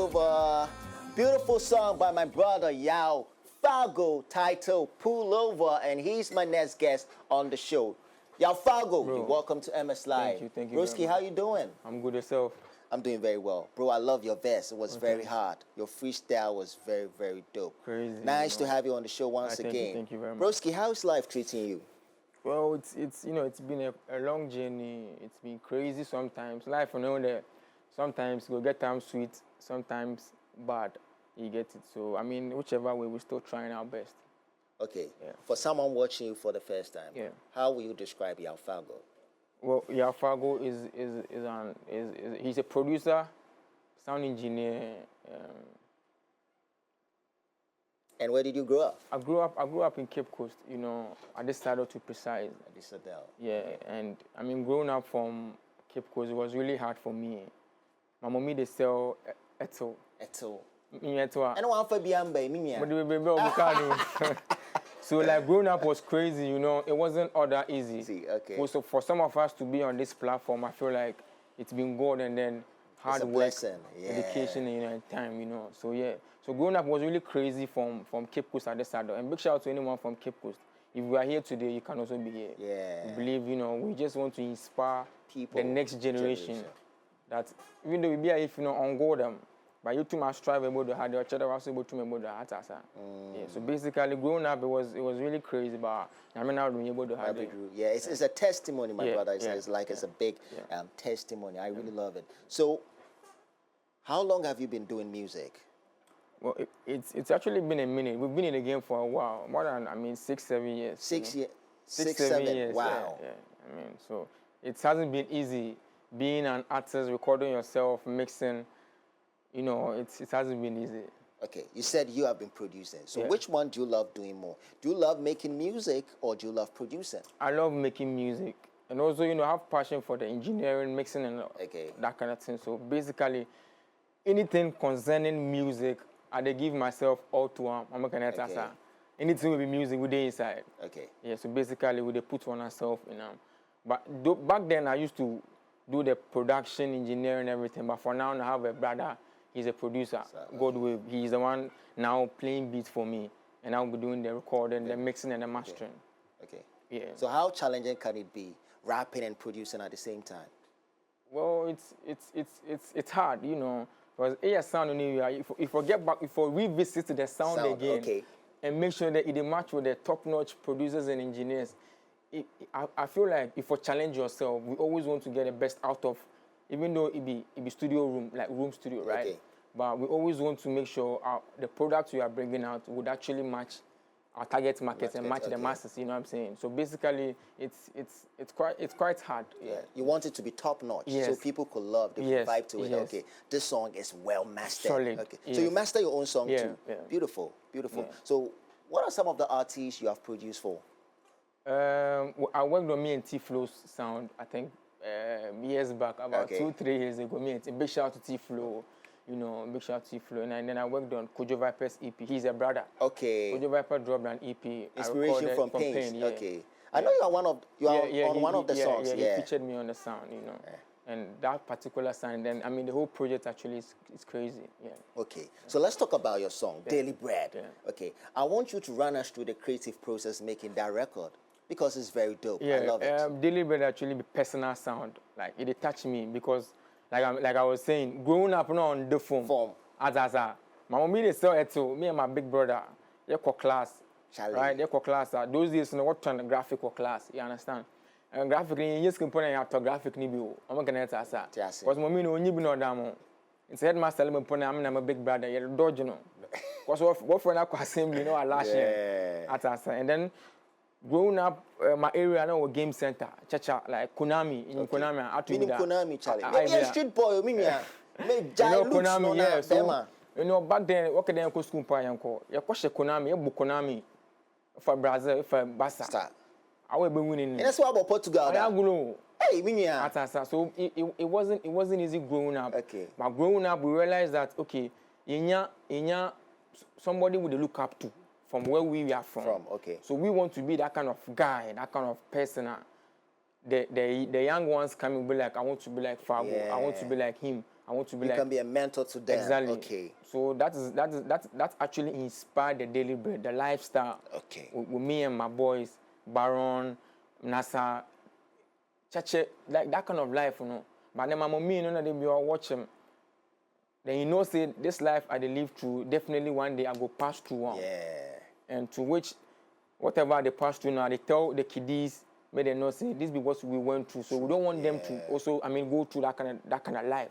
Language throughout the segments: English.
Over. Beautiful song by my brother Yhaw Fargo titled Pull Over, and he's my next guest on the show. Yhaw Fargo, Bro, welcome to MS Live. Thank you. Broski, how you doing? I'm good yourself. I'm doing very well. Bro, I love your verse. It was very hard. Your freestyle was very, very dope. Crazy. Nice to have you on the show once again. Thank you very much. Broski, how's life treating you? Well, it's been a long journey. It's been crazy sometimes. Life, that sometimes you'll get times sweet, sometimes bad. You get it. So, I mean, whichever way, we're still trying our best. Okay. Yeah. For someone watching you for the first time, how will you describe Yhaw Fargo? Well, Yhaw Fargo he's a producer, sound engineer. And where did you grow up? I grew up in Cape Coast, at this side to precise. At this Adele. Yeah, and I mean, growing up from Cape Coast, it was really hard for me. My mommy, they sell eto. Eto. Eto. And one for Biambe, So like growing up was crazy, it wasn't all that easy. See, okay. So for some of us to be on this platform, I feel like it's been good, and then hard work, dedication, and time, So yeah. So growing up was really crazy from Cape Coast at this side. And big shout out to anyone from Cape Coast. If we are here today, you can also be here. Yeah. We believe, we just want to inspire people, the next generation. That even though we be here, if on go them, but you too much strive about the hard, your child was able to about the heart. Yeah. So basically, growing up, it was really crazy, but I mean, now we're able to have it. Yeah, it's a testimony, my brother. It's like it's a big testimony. I really love it. So, how long have you been doing music? Well, it's actually been a minute. We've been in the game for a while, more than 6, 7 years. 6 years. 6, 7 years. Wow. Yeah. So it hasn't been easy being an artist, recording yourself, mixing. It hasn't been easy. Okay, you said you have been producing. So which one do you love doing more? Do you love making music or do you love producing? I love making music, and also I have passion for the engineering, mixing, and that kind of thing. So basically, anything concerning music, I give myself all to I'm not gonna anything will be music with the inside. Okay. Yeah. So basically, we put on ourselves, But back then, I used to do the production, engineering, everything. But for now, I have a brother. He's a producer. Godwave. He's the one now playing beats for me, and I'll be doing the recording, the mixing, and the mastering. Okay. Yeah. So how challenging can it be, rapping and producing at the same time? Well, it's hard, because sound if we get back, if we revisit the sound again, and make sure that it match with the top-notch producers and engineers, I feel like if you challenge yourself, we always want to get the best out of, even though it be studio room, like room studio, right? Okay. But we always want to make sure the products we are bringing out would actually match our target market and match the masses. You know what I'm saying? So basically, it's quite hard. Yeah. You want it to be top notch, so people could love the vibe to it. Okay, this song is well mastered. Solid. Okay. So you master your own song too. Yeah. Beautiful. So what are some of the artists you have produced for? I worked on me and T-Flow's sound, I think, years back, about 2-3 years ago. Me and big shout out to T-Flow, big shout out to T-Flow. And then I worked on Kojo Viper's EP. He's a brother. Okay. Kojo Viper dropped an EP. Inspiration from Pain. Yeah. Okay. I know you are on one of the songs. Yeah, he featured me on the sound, And that particular sound, then the whole project actually is crazy. Yeah. Okay. So let's talk about your song, Daily Bread. Yeah. Okay. I want you to run us through the creative process making that record, because it's very dope. Yeah, I love it. Daily Bread actually be personal sound. Like it touched me because, like I was saying, growing up on the phone. As my mom they sell it to me and my big brother. They call class, right? They call class. Those days, what kind of graphic class? You understand? And graphically, you just can put in graphic nibu. I'm not gonna tell you. Because mommy no you be no damn. It's headmaster. I'm a big brother. You're dodge, Because what for now assembly, a last year. And then. Growing up, my area now was game center, like Konami. In Konami, I meaning Konami, Charlie. Maybe a street boy, Konami, yeah. So, back then, what can I go school for? You question Konami, you book Konami for Brazil, for Bassa. I will be winning. And that's why about Portugal. Hey, Minya. So it wasn't easy growing up. Okay. But growing up, we realized that inya somebody would look up to. From where we are from. Okay. So we want to be that kind of guy, that kind of person. The young ones coming be like, I want to be like Fargo. I want to be like him. I want to be you like. can be a mentor to them. Exactly. Okay. So that actually inspired the daily bread, the lifestyle. Okay. With me and my boys, Baron, Nasa, Chache, like that kind of life, you know. But then my mommy, you know, they be all watching. Then you know, say this life I live through, definitely one day I go pass through one. Yeah. And to which, whatever they pass through now, they tell the kiddies, may they know say this be what we went through. So we don't want them to also, go through that kind of life.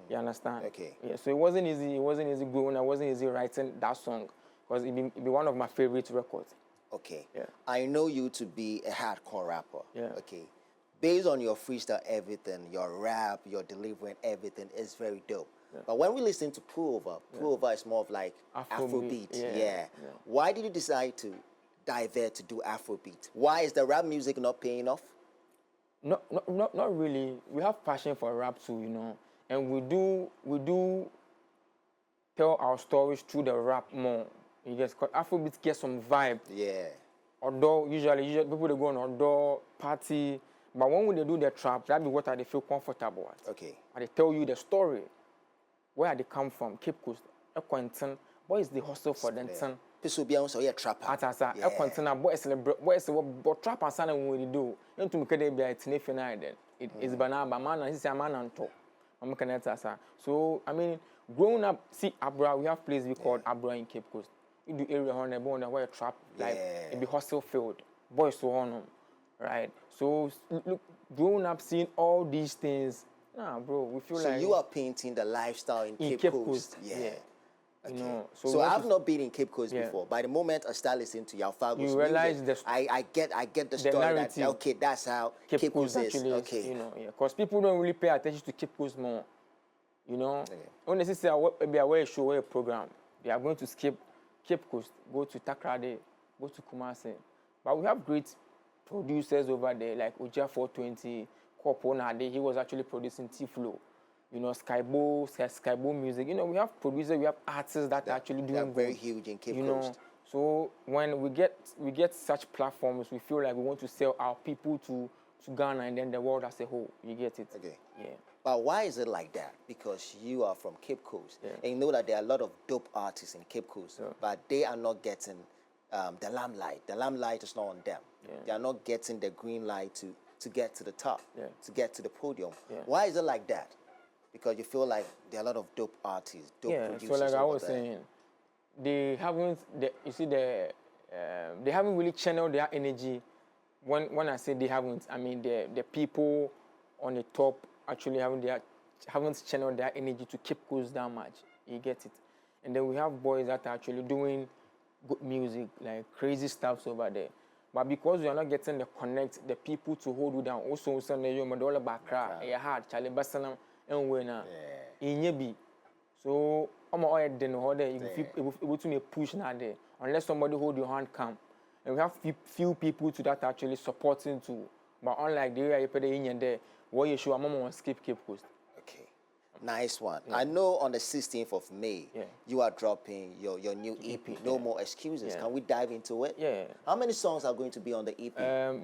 You understand? Okay. Yeah. So it wasn't easy. It wasn't easy growing. It wasn't easy writing that song because it be one of my favorite records. Okay. Yeah. I know you to be a hardcore rapper. Yeah. Okay. Based on your freestyle, everything, your rap, your delivery, and everything is very dope. Yeah. But when we listen to Pullover is more of like Afrobeat. Yeah. Why did you decide to divert to do Afrobeat? Why is the rap music not paying off? Not really. We have passion for rap too, you know, and we do tell our stories through the rap more. You guess, cause Afrobeat gets some vibe. Yeah. Although usually people they go on outdoor party, but when they do the trap, that be what they feel comfortable at. Okay. And they tell you the story, where they come from, Cape Coast, Equanton, what is the hustle for them? People be also a trapper. Atasa, Equanton, boys celebrate, what trap and son when we do. Into me, they be a tenifin then. It is banana, man, and he's a man on top. I'm connected. So I mean, growing up, see Abra, we have place we called Abra in Cape Coast. You do area on the bone where trap like it be hustle field, boys so on, right? So look, growing up, seeing all these things, nah, bro, we feel so like you are painting the lifestyle in Cape Coast. Yeah. Okay. You know, so I've not been in Cape Coast before. By the moment I start listening to Yhaw Fargo's you realize music, I get the story narrative. that okay, that's how Cape Coast is. Actually Okay. You know, because people don't really pay attention to Cape Coast more. You know, when they say be away show a program, they are going to skip Cape Coast, go to Takrade, go to Kumasi. But we have great producers over there like Yhaw 420, Koponade. He was actually producing T-Flow. You know, Skybo music. You know, we have producers, we have artists that are actually doing very huge in Cape Coast. Know, so when we get such platforms, we feel like we want to sell our people to Ghana and then the world as a whole. You get it? Okay. Yeah. But why is it like that? Because you are from Cape Coast, and you know that there are a lot of dope artists in Cape Coast, but they are not getting the limelight. The limelight is not on them. They are not getting the green light to get to the top, to get to the podium. Why is it like that? Because you feel like there are a lot of dope artists, dope producers. So like I was there. saying, they haven't. They haven't really channeled their energy. When I say they haven't, I mean the people on the top actually haven't channeled their energy to Cape Coast that much. You get it? And then we have boys that are actually doing good music, like crazy stuffs over there. But because we are not getting the connect, the people to hold you down, also Sunday you all about a hard Charlie Bassanam and winner in Yebi. So I'm all then you able to make push now there unless somebody hold your hand come. And we have few people to that actually supporting too. But unlike the area you put in there, what you show I'm on skip Cape Coast. Okay. Nice one. I know on the 16th of May, you are dropping your new EP, No More Excuses. Can we dive into it? Yeah. How many songs are going to be on the EP?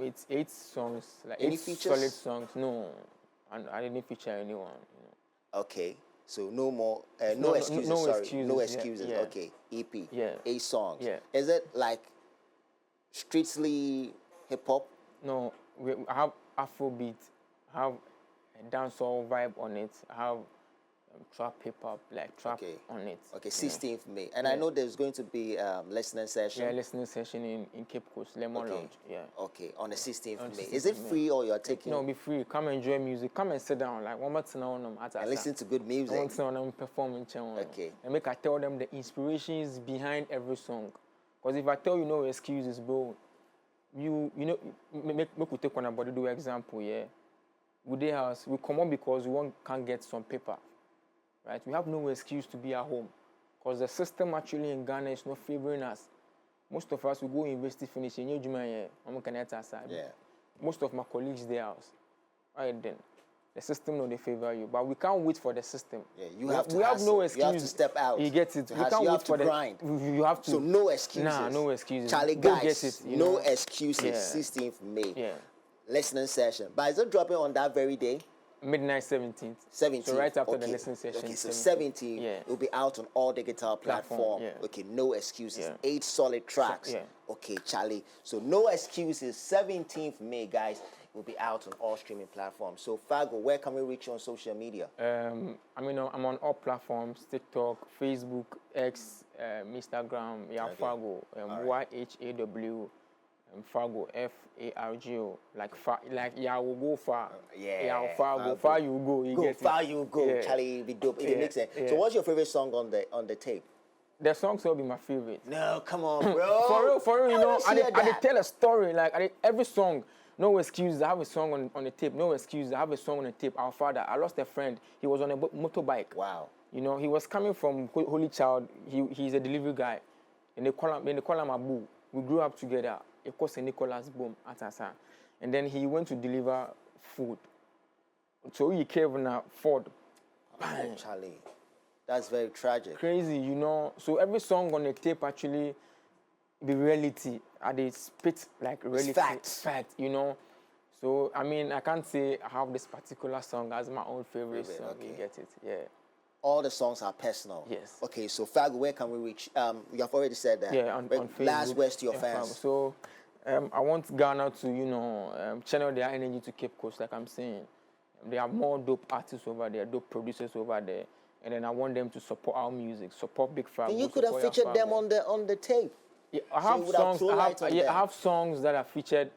It's 8 songs. Like any 8 features? Solid songs. No. I didn't feature anyone. You know. Okay. So no more, no excuses, sorry. No excuses. Yeah. Okay. EP. Yeah. 8 songs. Yeah. Is it like strictly hip-hop? No. I have Afrobeat. I have a dancehall vibe on it. I have trap hip-hop, like trap on it. Okay, 16th May. And I know there's going to be listening session. Yeah, listening session in Cape Coast, Lemon Lounge. Yeah. Okay, on the 16th May. Is it free or you're taking... No, be free. Come enjoy music. Come and sit down. Like, one more time and listen to good music. One more time performing. Okay. And I tell them the inspirations behind every song. Because if I tell you no excuses, bro, you know, make we take one about do example, yeah. With the house, we come on because we can't get some paper. Right? We have no excuse to be at home because the system actually in Ghana is not favoring us. Most of us will go university finish in your Most of my colleagues their house. Right then. The system no they favor you. But we can't wait for the system. Yeah, we have no excuse. You have to step out. You get it. We can't wait for grind. You have to. So no excuses. Nah, no excuses. Charlie guys, get it, no excuses. Yeah. 16th May. Yeah. Listening session. But is it dropping on that very day? midnight 17th. 17th. So right after the listening session. Okay, so 17th yeah. will be out on all digital platforms. Yeah. Okay, no excuses. Yeah. 8 solid tracks. Yeah. Okay, Charlie. So no excuses. 17th May, guys, will be out on all streaming platforms. So Fargo, where can we reach you on social media? I mean, I'm on all platforms: TikTok, Facebook, X, Instagram. Yhaw Fargo, YHAW. Fargo, Fargo, like Yah will go far. Yhaw Fargo, far you go. You get far it. you go. Yeah. Charlie, be dope. It makes sense. So what's your favorite song on the tape? The songs will be my favorite. No, come on, bro. for real, you know, I tell a story. Like every song, no excuses. I have a song on the tape. No excuses. I have a song on the tape. Our father. I lost a friend. He was on a motorbike. Wow. You know, he was coming from Holy Child. He's a delivery guy. And they call him Abu. We grew up together. Of course, Nicholas Boom at Asa. And then he went to deliver food. So he came in a Ford. Oh, Charlie. That's very tragic. Crazy, you know. So every song on the tape actually be reality. And they spit like reality. It's fact, you know. So, I mean, I can't say I have this particular song as my own favorite song. Okay. You get it, yeah. All the songs are personal. Yes. Okay, so Fargo, where can we reach? You have already said that. Yeah, on Facebook. Last words to your fans. So, I want Ghana to, you know, channel their energy to Cape Coast, like I'm saying. There are more dope artists over there, dope producers over there, and then I want them to support our music, support Big Fargo. And you could have featured them on the tape. Yeah, I have songs. I have songs that have featured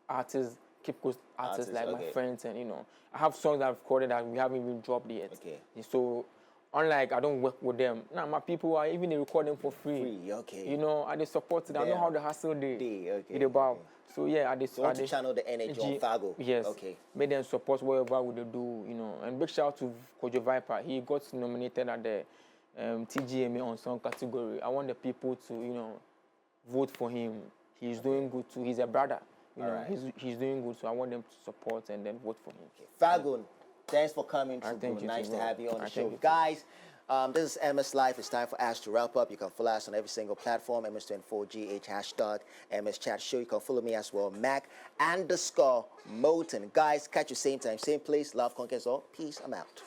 artists, Cape Coast artists like my friends, and you know, I have songs that I've recorded that we haven't even dropped yet. Okay. So, unlike I don't work with them, now my people are even they record them for free. Okay. You know, I they support it. I know how the hustle they about. So yeah, want to channel the energy on Fargo. Yes. Okay. Make them support whatever we do, you know. And big shout out to Kojo Viper. He got nominated at the TGMA on song category. I want the people to, you know, vote for him. He's doing good too. He's a brother. You know, he's doing good. So I want them to support and then vote for him. Okay. Fargo, thanks for coming through. Nice to have you on the show. Guys, this is MS Life. It's time for us to wrap up. You can follow us on every single platform, MS24GH, hashtag MS Chat Show. You can follow me as well, Mac_Moulton. Guys, catch you same time, same place. Love conquers all. Peace. I'm out.